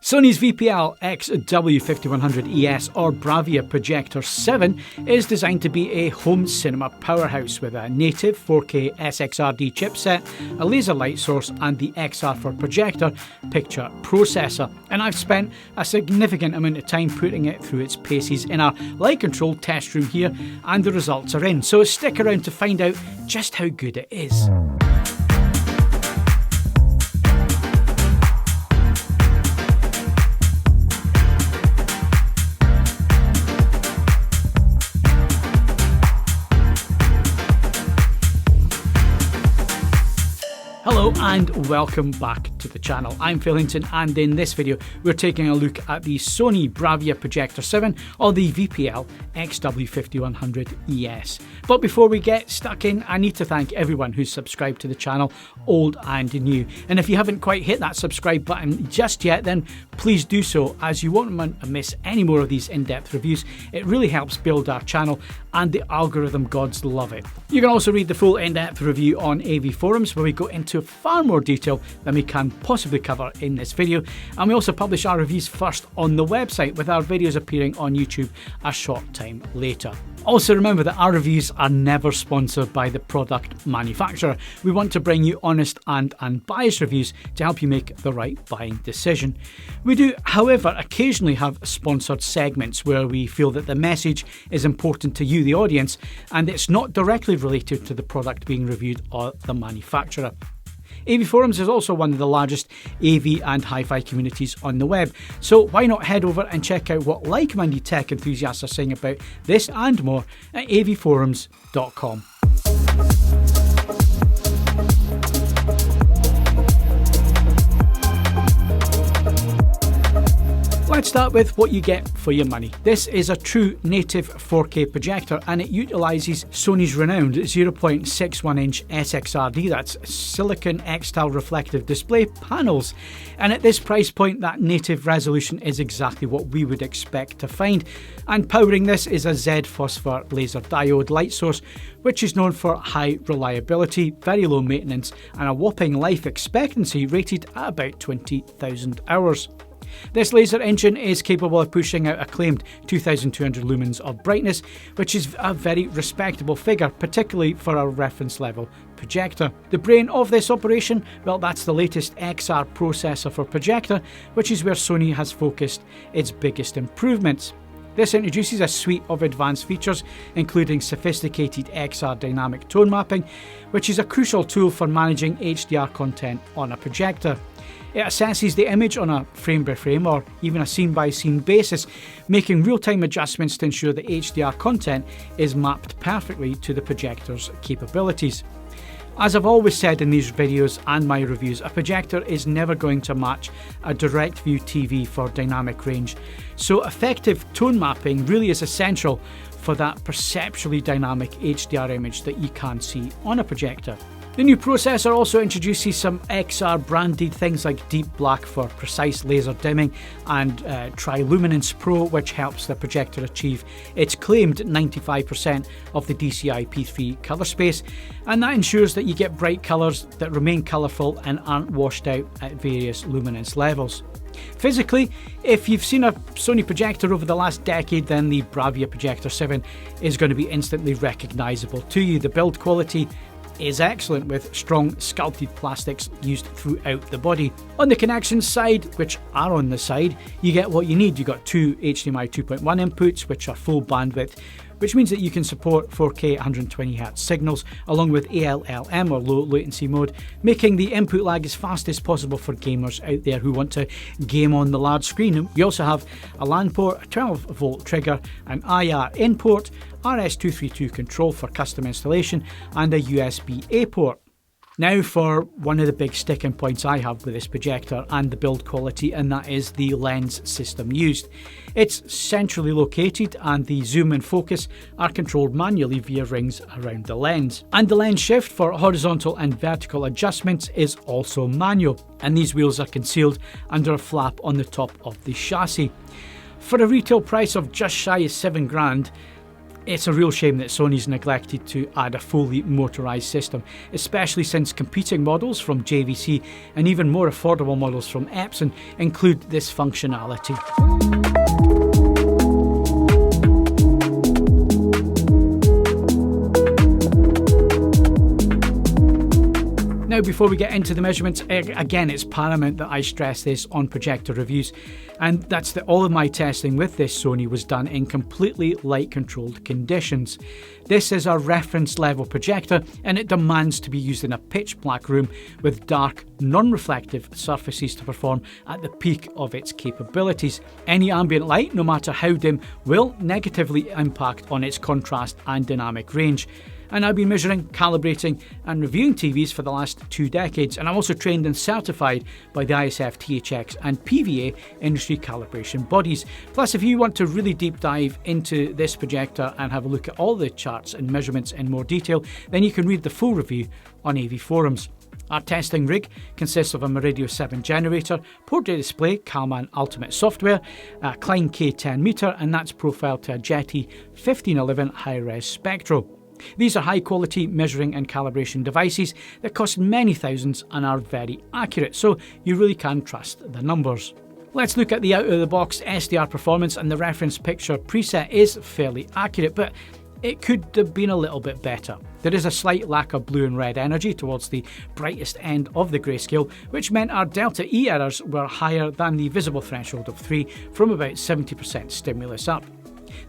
Sony's VPL XW5100ES or BRAVIA Projector 7 is designed to be a home cinema powerhouse with a native 4K SXRD chipset, a laser light source and the XR for projector picture processor. And I've spent a significant amount of time putting it through its paces in our light control test room here, and the results are in. So stick around to find out just how good it is. Hello and welcome back to the channel. I'm Phil Hinton, and in this video we're taking a look at the Sony BRAVIA Projector 7 or the VPL XW5100ES. But before we get stuck in, I need to thank everyone who's subscribed to the channel, old and new. And if you haven't quite hit that subscribe button just yet, then please do so, as you won't want to miss any more of these in-depth reviews. It really helps build our channel and the algorithm gods love it. You can also read the full in-depth review on AVForums, where we go into far more detail than we can possibly cover in this video, and we also publish our reviews first on the website, with our videos appearing on YouTube a short time later. Also remember that our reviews are never sponsored by the product manufacturer. We want to bring you honest and unbiased reviews to help you make the right buying decision. We do, however, occasionally have sponsored segments where we feel that the message is important to you, the audience, and it's not directly related to the product being reviewed or the manufacturer. AVForums is also one of the largest AV and hi-fi communities on the web, so why not head over and check out what like-minded tech enthusiasts are saying about this and more at avforums.com. Let's start with what you get for your money. This is a true native 4K projector, and it utilises Sony's renowned 0.61-inch SXRD, that's silicon X-style reflective display panels. And at this price point, that native resolution is exactly what we would expect to find. And powering this is a Z phosphor laser diode light source, which is known for high reliability, very low maintenance, and a whopping life expectancy rated at about 20,000 hours. This laser engine is capable of pushing out a claimed 2200 lumens of brightness, which is a very respectable figure, particularly for a reference level projector. The brain of this operation, well, that's the latest XR processor for projector, which is where Sony has focused its biggest improvements. This introduces a suite of advanced features, including sophisticated XR dynamic tone mapping, which is a crucial tool for managing HDR content on a projector. It assesses the image on a frame-by-frame or even a scene-by-scene basis, making real-time adjustments to ensure that HDR content is mapped perfectly to the projector's capabilities. As I've always said in these videos and my reviews, a projector is never going to match a direct view TV for dynamic range, so effective tone mapping really is essential for that perceptually dynamic HDR image that you can see on a projector. The new processor also introduces some XR branded things like Deep Black for precise laser dimming and Triluminance Pro, which helps the projector achieve its claimed 95% of the DCI-P3 colour space, and that ensures that you get bright colours that remain colourful and aren't washed out at various luminance levels. Physically, if you've seen a Sony projector over the last decade, then the BRAVIA Projector 7 is going to be instantly recognisable to you. The build quality is excellent, with strong sculpted plastics used throughout the body. On the connections side, which are on the side, you get what you need. You've got two HDMI 2.1 inputs, which are full bandwidth, which means that you can support 4K 120Hz signals along with ALLM or low latency mode, making the input lag as fast as possible for gamers out there who want to game on the large screen. You also have a LAN port, a 12-volt trigger, an IR in port, RS-232 control for custom installation, and a USB-A port. Now for one of the big sticking points I have with this projector and the build quality, and that is the lens system used. It's centrally located, and the zoom and focus are controlled manually via rings around the lens. And the lens shift for horizontal and vertical adjustments is also manual, and these wheels are concealed under a flap on the top of the chassis. For a retail price of just shy of £7,000, It's a real shame that Sony's neglected to add a fully motorised system, especially since competing models from JVC and even more affordable models from Epson include this functionality. Now, before we get into the measurements, again, it's paramount that I stress this on projector reviews, and that's that all of my testing with this Sony was done in completely light-controlled conditions. This is a reference level projector, and it demands to be used in a pitch-black room with dark, non-reflective surfaces to perform at the peak of its capabilities. Any ambient light, no matter how dim, will negatively impact on its contrast and dynamic range. And I've been measuring, calibrating and reviewing TVs for the last 2 decades, and I'm also trained and certified by the ISF, THX and PVA industry calibration bodies. Plus, if you want to really deep dive into this projector and have a look at all the charts and measurements in more detail, then you can read the full review on AVForums. Our testing rig consists of a Meridio 7 generator, portrait display, Calman Ultimate software, a Klein K10 meter, and that's profiled to a Jetty 1511 high-res Spectro. These are high-quality measuring and calibration devices that cost many thousands and are very accurate, so you really can trust the numbers. Let's look at the out-of-the-box SDR performance, and the reference picture preset is fairly accurate, but it could have been a little bit better. There is a slight lack of blue and red energy towards the brightest end of the grayscale, which meant our delta E errors were higher than the visible threshold of 3 from about 70% stimulus up.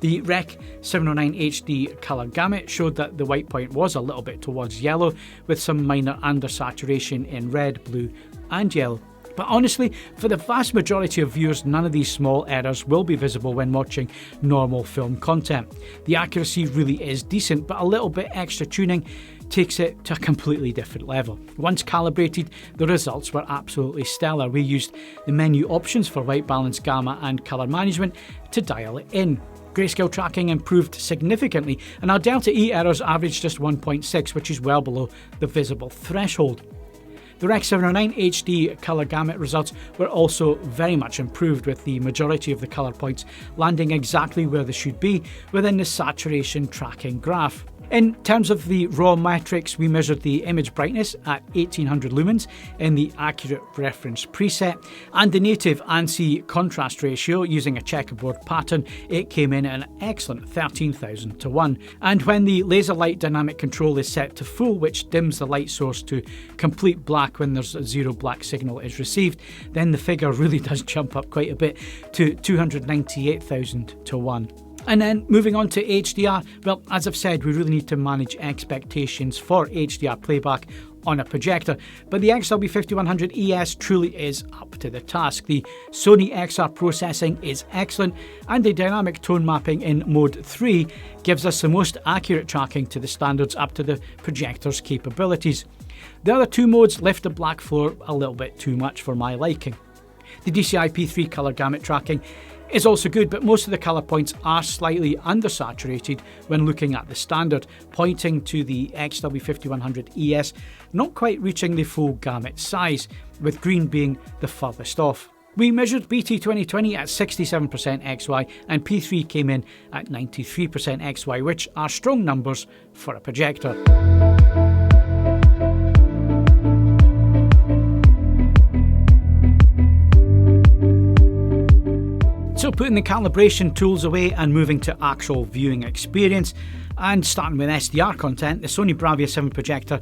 The Rec 709 HD colour gamut showed that the white point was a little bit towards yellow, with some minor undersaturation in red, blue and yellow. But honestly, for the vast majority of viewers, none of these small errors will be visible when watching normal film content. The accuracy really is decent, but a little bit extra tuning takes it to a completely different level. Once calibrated, the results were absolutely stellar. We used the menu options for white balance, gamma and colour management to dial it in. Grayscale tracking improved significantly, and our delta E errors averaged just 1.6, which is well below the visible threshold. The Rec 709 HD colour gamut results were also very much improved, with the majority of the colour points landing exactly where they should be within the saturation tracking graph. In terms of the raw metrics, we measured the image brightness at 1800 lumens in the accurate reference preset, and the native ANSI contrast ratio using a checkerboard pattern, it came in at an excellent 13,000 to 1. And when the laser light dynamic control is set to full, which dims the light source to complete black when there's a zero black signal is received, then the figure really does jump up quite a bit to 298,000 to 1. And then moving on to HDR, well, as I've said, we really need to manage expectations for HDR playback on a projector, but the XW5100ES truly is up to the task. The Sony XR processing is excellent, and the dynamic tone mapping in mode 3 gives us the most accurate tracking to the standards up to the projector's capabilities. The other two modes lift the black floor a little bit too much for my liking. The DCI P3 colour gamut tracking is also good, but most of the colour points are slightly undersaturated when looking at the standard, pointing to the XW5100ES not quite reaching the full gamut size, with green being the furthest off. We measured BT 2020 at 67% XY, and P3 came in at 93% XY, which are strong numbers for a projector. So putting the calibration tools away and moving to actual viewing experience, and starting with SDR content, the Sony BRAVIA 7 projector,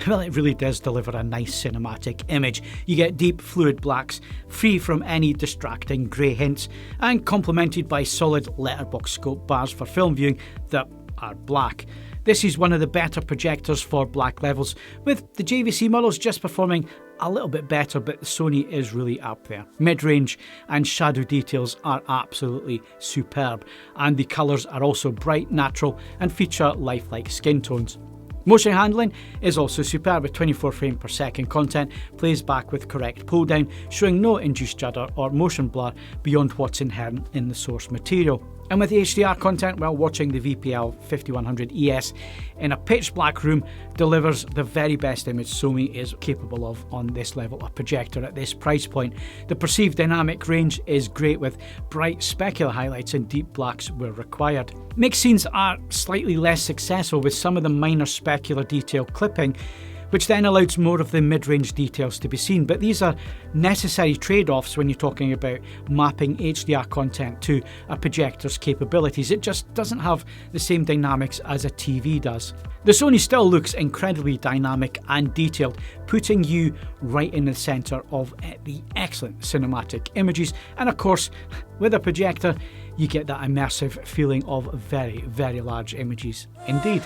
well, it really does deliver a nice cinematic image. You get deep fluid blacks, free from any distracting grey hints, and complemented by solid letterbox scope bars for film viewing that are black. This is one of the better projectors for black levels, with the JVC models just performing a little bit better, but the Sony is really up there. Mid-range and shadow details are absolutely superb, and the colours are also bright, natural, and feature lifelike skin tones. Motion handling is also superb, with 24 frames per second content plays back with correct pull down, showing no induced judder or motion blur beyond what's inherent in the source material. And with HDR content, well, watching the VPL 5100 ES in a pitch black room delivers the very best image Sony is capable of on this level of projector at this price point. The perceived dynamic range is great, with bright specular highlights and deep blacks where required. Mixed scenes are slightly less successful, with some of the minor specular detail clipping, which then allows more of the mid-range details to be seen. But these are necessary trade-offs when you're talking about mapping HDR content to a projector's capabilities. It just doesn't have the same dynamics as a TV does. The Sony still looks incredibly dynamic and detailed, putting you right in the centre of the excellent cinematic images. And of course, with a projector, you get that immersive feeling of very, very large images indeed.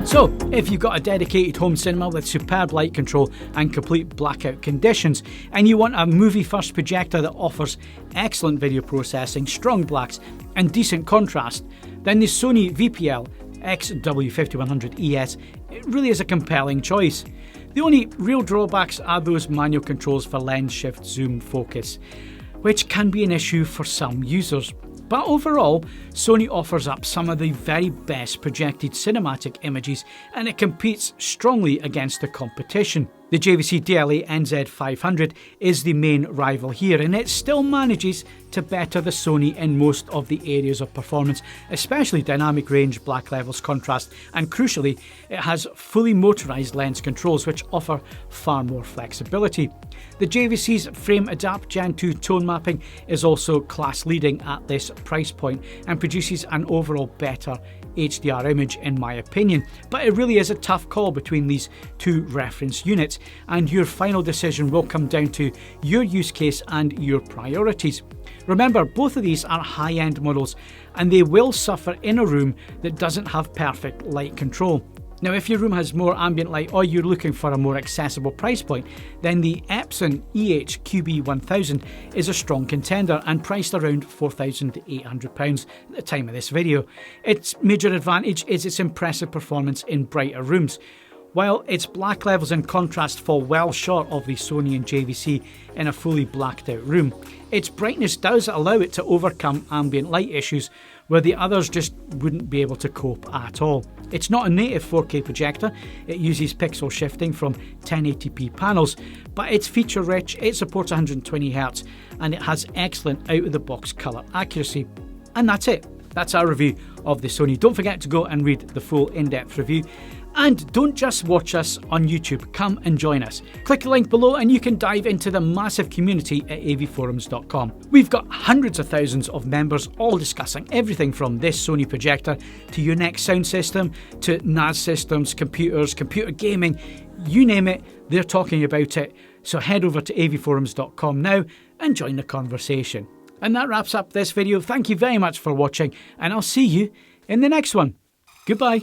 So, if you've got a dedicated home cinema with superb light control and complete blackout conditions, and you want a movie-first projector that offers excellent video processing, strong blacks, and decent contrast, then the Sony VPL XW5100ES really is a compelling choice. The only real drawbacks are those manual controls for lens, shift, zoom, focus, which can be an issue for some users. But overall, Sony offers up some of the very best projected cinematic images, and it competes strongly against the competition. The JVC DLA NZ500 is the main rival here, and it still manages to better the Sony in most of the areas of performance, especially dynamic range, black levels, contrast, and crucially, it has fully motorised lens controls which offer far more flexibility. The JVC's Frame Adapt Gen 2 tone mapping is also class leading at this price point and produces an overall better HDR image in my opinion, but it really is a tough call between these two reference units, and your final decision will come down to your use case and your priorities. Remember, both of these are high-end models and they will suffer in a room that doesn't have perfect light control. Now, if your room has more ambient light or you're looking for a more accessible price point, then the Epson EH-QB1000 is a strong contender and priced around £4,800 at the time of this video. Its major advantage is its impressive performance in brighter rooms. While its black levels and contrast fall well short of the Sony and JVC in a fully blacked out room, its brightness does allow it to overcome ambient light issues where the others just wouldn't be able to cope at all. It's not a native 4K projector, it uses pixel shifting from 1080p panels, but it's feature rich, it supports 120Hz, and it has excellent out-of-the-box colour accuracy. And that's it. That's our review of the Sony. Don't forget to go and read the full in-depth review. And don't just watch us on YouTube, come and join us. Click the link below and you can dive into the massive community at AVForums.com. We've got hundreds of thousands of members all discussing everything from this Sony projector to your next sound system to NAS systems, computers, computer gaming, you name it, they're talking about it. So head over to AVForums.com now and join the conversation. And that wraps up this video. Thank you very much for watching and I'll see you in the next one. Goodbye.